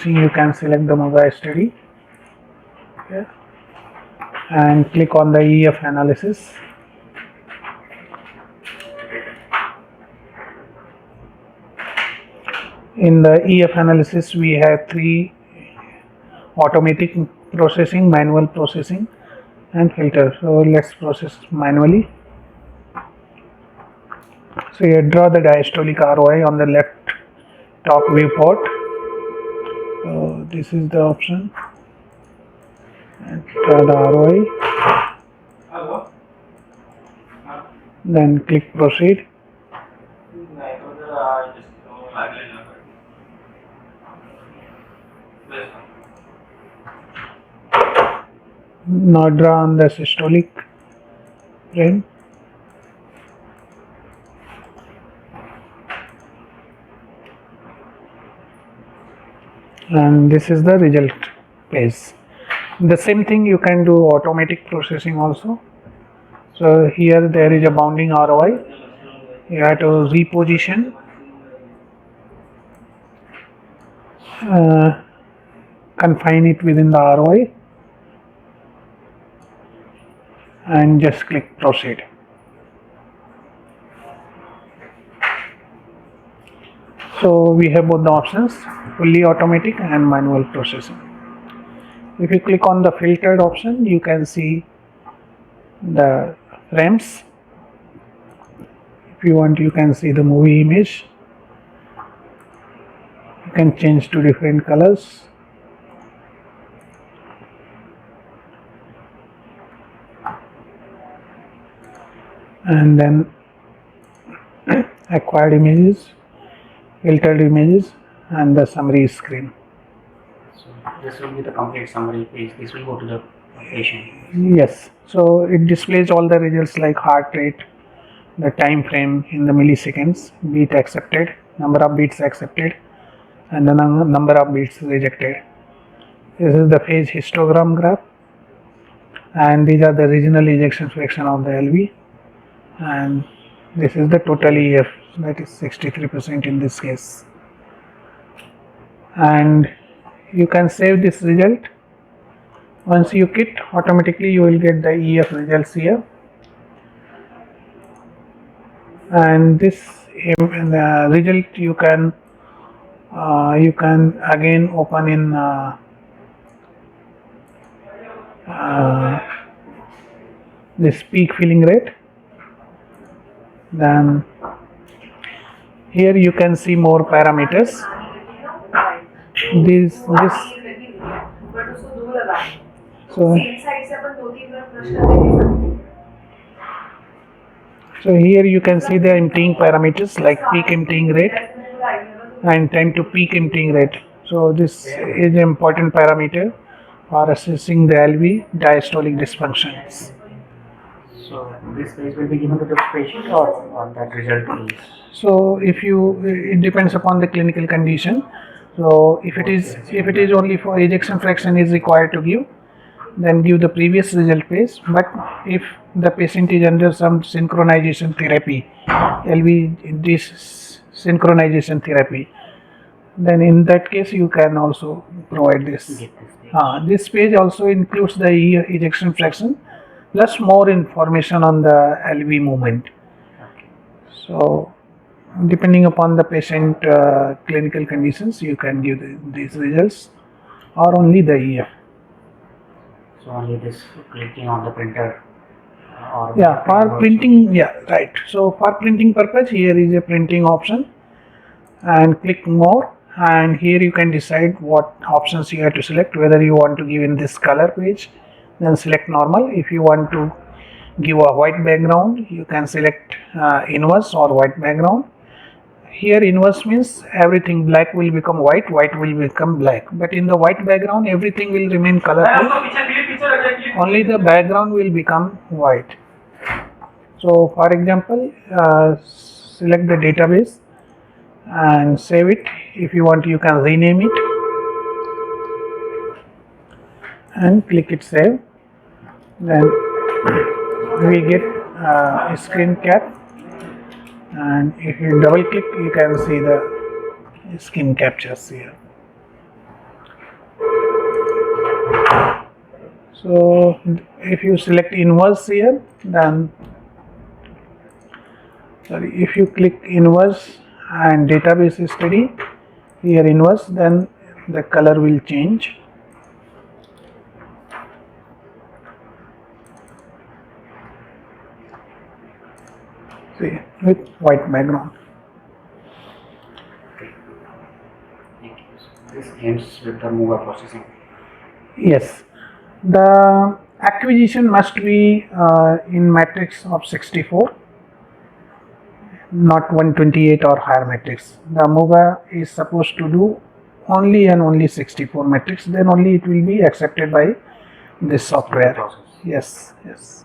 processing, you can select the MUGA study. Okay. And click on the EF analysis. In the EF analysis, we have 3: automatic processing, manual processing, and filter. So let's process manually. So here, draw the diastolic ROI on the left top viewport. So this is the option, and draw the ROI. Then click proceed. Now draw on the systolic trend. And this is the result page. The same thing you can do automatic processing also. So here there is a bounding ROI. You have to reposition, confine it within the ROI, and just click proceed. So we have both the options, fully automatic and manual processing. If you click on the filtered option, you can see the frames. If you want, you can see the movie image. You can change to different colors. And then acquired images, filtered images, and the summary screen. So this will be the complete summary page. This will go to the patient. Yes. So it displays all the results like heart rate, the time frame in the milliseconds, beat accepted, number of beats accepted, and the number of beats rejected. This is the phase histogram graph, and these are the regional ejection fraction of the LV, and this is the total EF, that is 63% in this case. And you can save this result. Once you quit, automatically you will get the EF results here. And this result you can again open in this peak filling rate. Then here you can see more parameters. So here you can see the emptying parameters like peak emptying rate and time to peak emptying rate. So this is an important parameter for assessing the LV diastolic dysfunctions. So this page will be given to the patient or that result is? So it depends upon the clinical condition. So if it is only for ejection fraction is required to give, then give the previous result page. But if the patient is under some synchronization therapy, LV synchronization therapy, then in that case you can also provide this. This page also includes the ejection fraction plus more information on the LV movement. So depending upon the patient clinical conditions, you can give these results or only the EF. So only this clicking on the printer. For printing, right. So for printing purpose, here is a printing option, and click more, and here you can decide what options you have to select, whether you want to give in this color page, then select normal. If you want to give a white background, you can select inverse or white background. Here inverse means everything black will become white, white will become black, but in the white background everything will remain colorful, only the background will become white. So for example, select the database and save it. If you want, you can rename it and click it save. Then we get a screen cap, and if you double click, you can see the skin captures here. So if you select inverse here, then if you click inverse and database is steady, here inverse, then the color will change. See, with white background. Thank you. So this ends with the MUGA processing. Yes, the acquisition must be in matrix of 64, not 128 or higher matrix. The MUGA is supposed to do only and only 64 matrix, then only it will be accepted by this software. Process. Yes, yes.